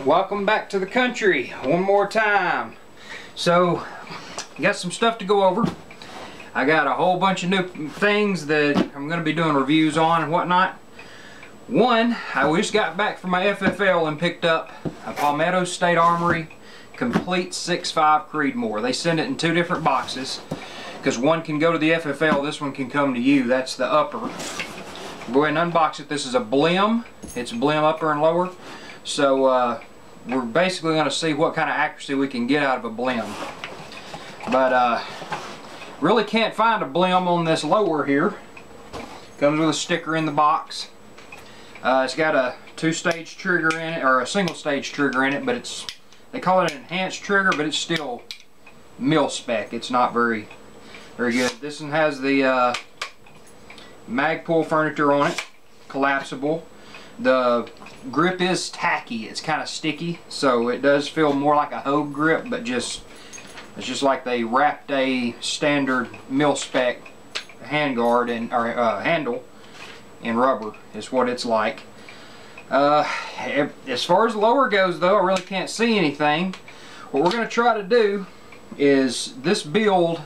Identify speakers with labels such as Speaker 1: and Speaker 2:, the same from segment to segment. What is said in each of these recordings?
Speaker 1: Welcome back to the country one more time. So, got some stuff to go over. I got a whole bunch of new things that I'm going to be doing reviews on and whatnot. One, I just got back from my FFL and picked up a Palmetto State Armory Complete 6.5 Creedmoor. They send it in two different boxes because one can go to the FFL, this one can come to you. That's the upper. Go ahead and unbox it. This is a blim. It's a blim upper and lower. So we're basically going to see what kind of accuracy we can get out of a blim. But really can't find a blim on this lower here. Comes with a sticker in the box. It's got a two-stage trigger in it, or a single-stage trigger in it, but they call it an enhanced trigger, but it's still mil spec. It's not very good. This one has the Magpul furniture on it, collapsible. The grip is tacky. It's kind of sticky, so it does feel more like a Hogue grip, but it's just like they wrapped a standard mil spec handguard handle in rubber is what it's like. As far as the lower goes though, I really can't see anything. What we're going to try to do is, this build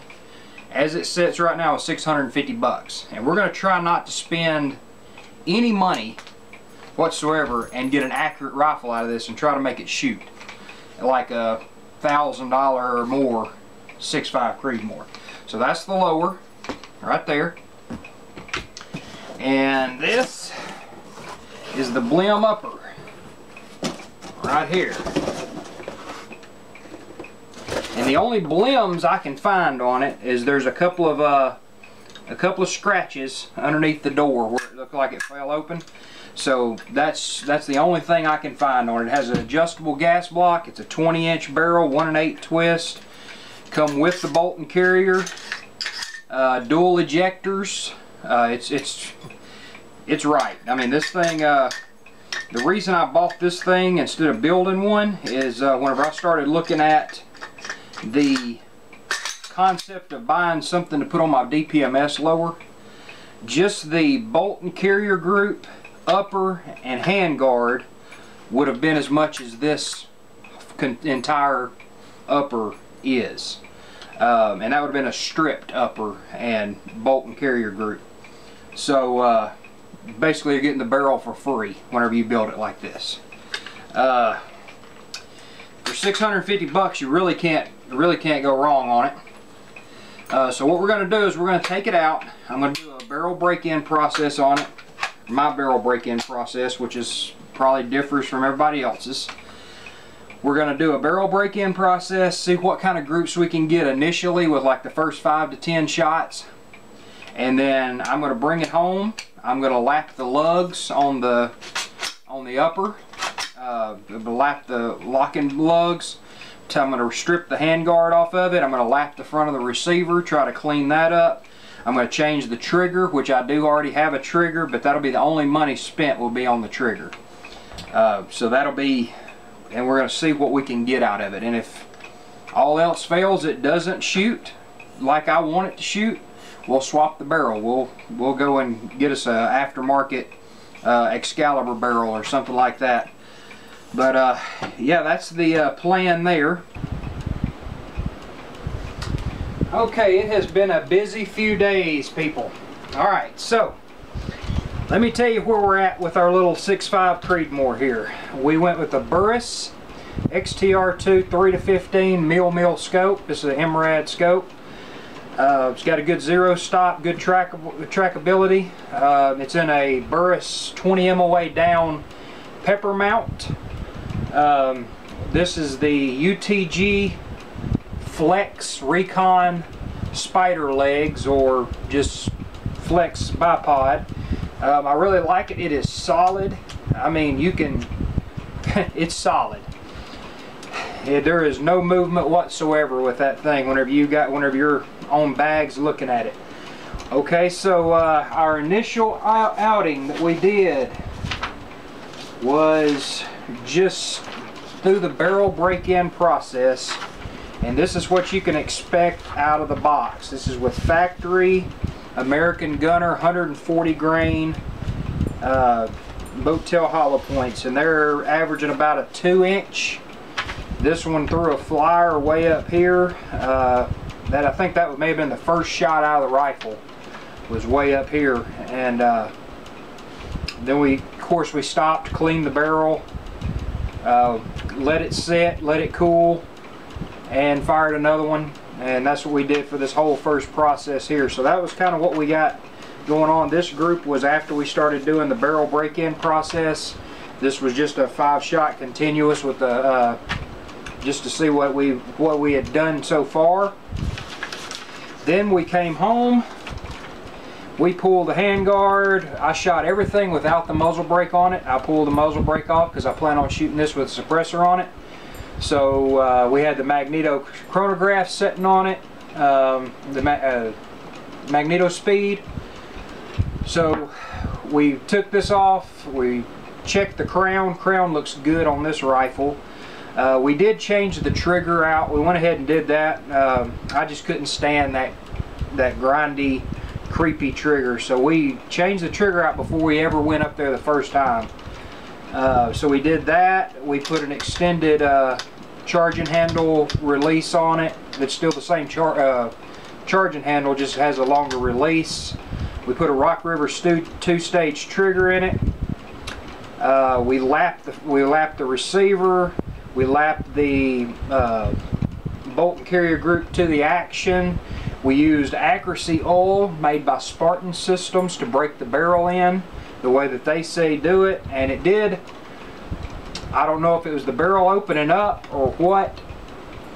Speaker 1: as it sits right now is $650, and we're going to try not to spend any money whatsoever and get an accurate rifle out of this and try to make it shoot like a $1,000 or more 6.5 Creedmoor. So that's the lower right there, and this is the blim upper right here. And the only blims I can find on it is there's a couple of scratches underneath the door where it looked like it fell open. So that's the only thing I can find on it. It has an adjustable gas block. It's a 20-inch barrel, 1 1/8 twist. Come with the bolt and carrier. Dual ejectors. It's right. I mean, this thing. The reason I bought this thing instead of building one is whenever I started looking at the concept of buying something to put on my DPMS lower, just the bolt and carrier group, upper and handguard would have been as much as this entire upper is, and that would have been a stripped upper and bolt and carrier group. So basically you're getting the barrel for free whenever you build it like this. For $650 you really can't go wrong on it. So what we're going to do is we're going to take it out. I'm going to do a barrel break-in process on it. My barrel break-in process, which is probably differs from everybody else's. We're going to do a barrel break-in process, see what kind of groups we can get initially with like the first 5 to 10 shots, and then I'm going to bring it home. I'm going to lap the lugs on the upper, lap the locking lugs. So I'm going to strip the handguard off of it. I'm going to lap the front of the receiver, try to clean that up. I'm going to change the trigger, which I do already have a trigger, but that'll be the only money spent will be on the trigger. So that'll be, and we're going to see what we can get out of it. And if all else fails, it doesn't shoot like I want it to shoot, we'll swap the barrel. We'll go and get us a aftermarket Excalibur barrel or something like that. But yeah, that's the plan there. Okay, it has been a busy few days, people. Alright, so let me tell you where we're at with our little 6.5 Creedmoor here. We went with the Burris XTR2 3-15 mil scope. This is an MRAD scope. It's got a good zero stop, good trackability. It's in a Burris 20 MOA down pepper mount. This is the UTG Flex Recon Spider Legs, or just Flex bipod. I really like it. It is solid. I mean, you can it's solid. There is no movement whatsoever with that thing whenever you're on bags looking at it. Okay, so our initial outing that we did was just through the barrel break-in process, and this is what you can expect out of the box. This is with factory American Gunner 140 grain boat tail hollow points, and they're averaging about a 2-inch. This one threw a flyer way up here. That I think that may have been the first shot out of the rifle, was way up here. And then of course we stopped, cleaned the barrel, let it sit, let it cool, and fired another one. And that's what we did for this whole first process here. So that was kind of what we got going on. This group was after we started doing the barrel break-in process. This was just a 5-shot continuous with the just to see what we had done so far. Then we came home, we pulled the handguard. I shot everything without the muzzle brake on it. I pulled the muzzle brake off because I plan on shooting this with a suppressor on it. So we had the magneto chronograph sitting on it, the magneto speed. So we took this off, we checked the crown. Crown looks good on this rifle. We did change the trigger out. We went ahead and did that. I just couldn't stand that grindy, creepy trigger. So we changed the trigger out before we ever went up there the first time. So we did that. We put an extended charging handle release on it. It's still the same charging handle, just has a longer release. We put a Rock River 2-stage trigger in it. We lapped the receiver. We lapped the bolt and carrier group to the action. We used accuracy oil made by Spartan Systems to break the barrel in the way that they say do it, and it did. I don't know if it was the barrel opening up or what,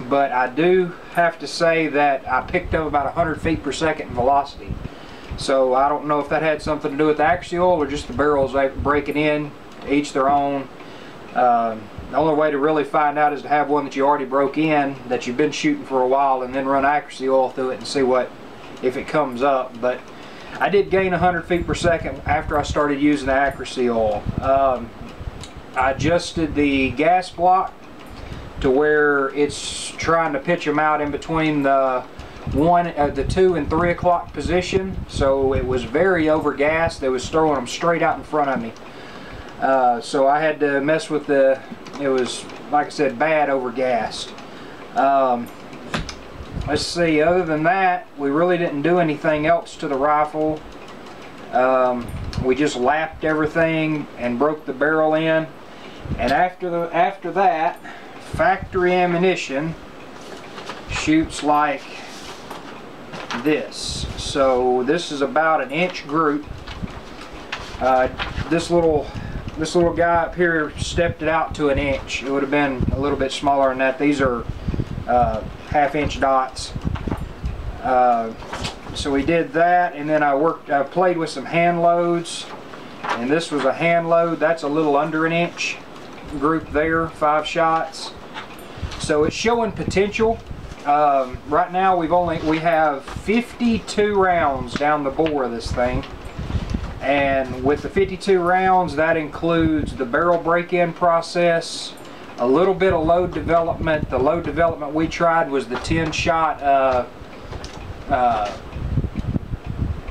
Speaker 1: but I do have to say that I picked up about 100 feet per second in velocity. So I don't know if that had something to do with the accuracy oil or just the barrels breaking in, each their own. The only way to really find out is to have one that you already broke in, that you've been shooting for a while, and then run accuracy oil through it and see if it comes up. But I did gain 100 feet per second after I started using the accuracy oil. I adjusted the gas block to where it's trying to pitch them out in between the 2 and 3 o'clock position. So it was very over-gassed. It was throwing them straight out in front of me. So I had to mess with it was, like I said, bad over-gassed. Let's see, other than that, we really didn't do anything else to the rifle. We just lapped everything and broke the barrel in. And after that, factory ammunition shoots like this. So this is about an inch group. This little guy up here stepped it out to an inch. It would have been a little bit smaller than that. These are half-inch dots. So we did that, and then I played with some hand loads, and this was a hand load. That's a little under an inch group there, 5 shots. So it's showing potential. Right now we have 52 rounds down the bore of this thing. And with the 52 rounds, that includes the barrel break-in process, a little bit of load development. The load development we tried was the 10-shot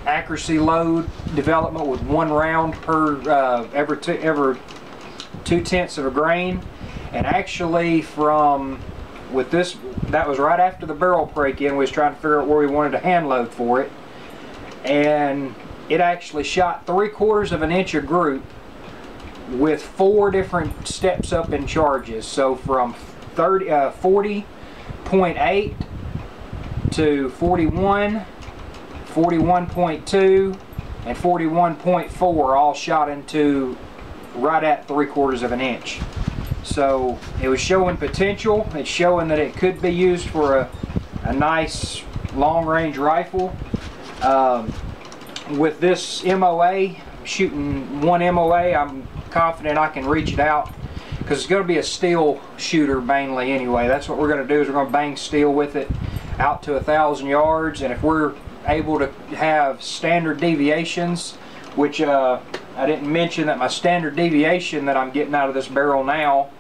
Speaker 1: accuracy load development with 1 round per every 2/10 of a grain. And actually with this, that was right after the barrel break-in. We was trying to figure out where we wanted to hand load for it. And it actually shot 3/4 of an inch a group with 4 different steps up in charges. So from 40.8 to 41, 41.2, and 41.4 all shot into right at 3/4 of an inch. So it was showing potential. It's showing that it could be used for a nice long-range rifle. With this MOA, shooting 1 MOA, I'm confident I can reach it out, because it's going to be a steel shooter mainly anyway. That's what we're going to do, is we're going to bang steel with it out to 1,000 yards. And if we're able to have standard deviations, which I didn't mention that my standard deviation that I'm getting out of this barrel now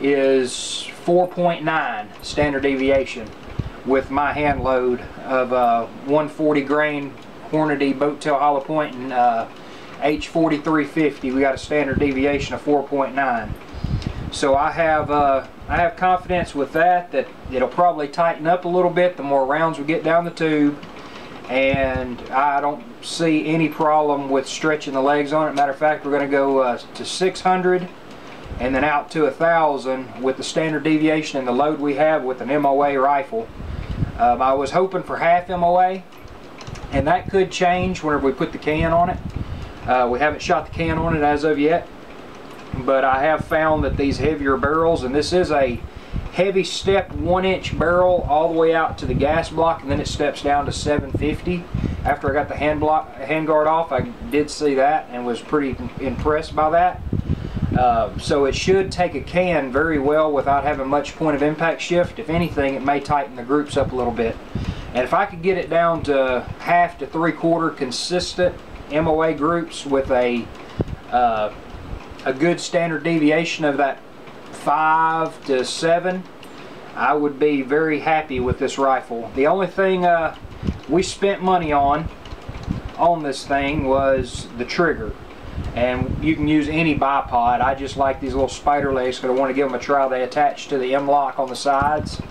Speaker 1: is 4.9 standard deviation with my hand load of 140 grain Hornady boat tail hollow point and H4350. We got a standard deviation of 4.9. So I have confidence with that it'll probably tighten up a little bit the more rounds we get down the tube, and I don't see any problem with stretching the legs on it. Matter of fact, we're going to go to 600 and then out to 1,000 with the standard deviation and the load we have with an MOA rifle. I was hoping for half MOA, and that could change whenever we put the can on it. We haven't shot the can on it as of yet, but I have found that these heavier barrels, and this is a heavy step 1-inch barrel all the way out to the gas block, and then it steps down to 750. After I got the hand guard off, I did see that and was pretty impressed by that. So it should take a can very well without having much point of impact shift. If anything, it may tighten the groups up a little bit. And if I could get it down to 1/2 to 3/4 consistent MOA groups with a good standard deviation of that 5 to 7, I would be very happy with this rifle. The only thing we spent money on this thing was the trigger. And you can use any bipod. I just like these little spider legs because I want to give them a try. They attach to the M-lock on the sides,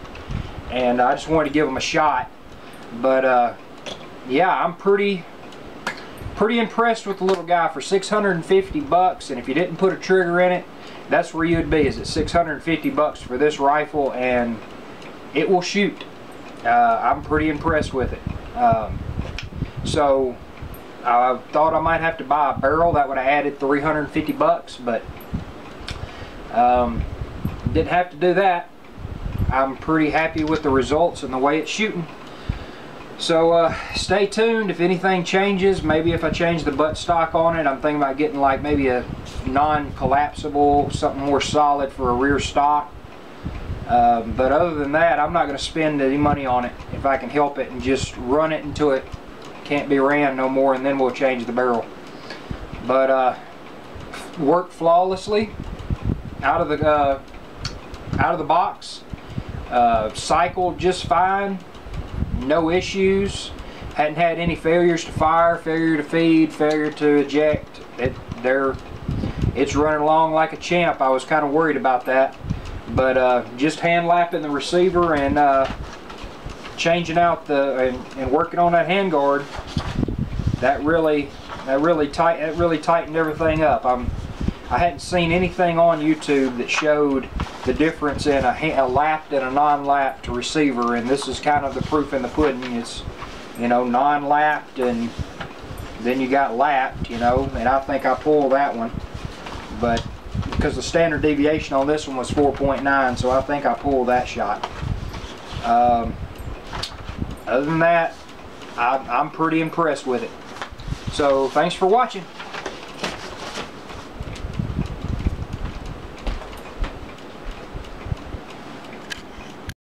Speaker 1: and I just wanted to give them a shot. But yeah, I'm pretty impressed with the little guy for 650 bucks. And if you didn't put a trigger in it, that's where you'd be, is at 650 bucks for this rifle, and it will shoot. I'm pretty impressed with it. So I thought I might have to buy a barrel. That would have added 350 bucks, but didn't have to do that. I'm pretty happy with the results and the way it's shooting. So stay tuned. If anything changes, maybe if I change the buttstock on it, I'm thinking about getting like maybe a non-collapsible, something more solid for a rear stock. But other than that, I'm not going to spend any money on it if I can help it, and just run it until it can't be ran no more, and then we'll change the barrel. But worked flawlessly out of the box. Cycled just fine, no issues. Hadn't had any failures to fire, failure to feed, failure to eject. It's running along like a champ. I was kind of worried about that, but just hand lapping the receiver and changing out and working on that handguard, that really tightened everything up. I hadn't seen anything on YouTube that showed the difference in a lapped and a non-lapped receiver, and this is kind of the proof in the pudding. It's, you know, non-lapped and then you got lapped, you know, and I think I pulled that one, but because the standard deviation on this one was 4.9, so I think I pulled that shot. Other than that, I'm pretty impressed with it. So thanks for watching.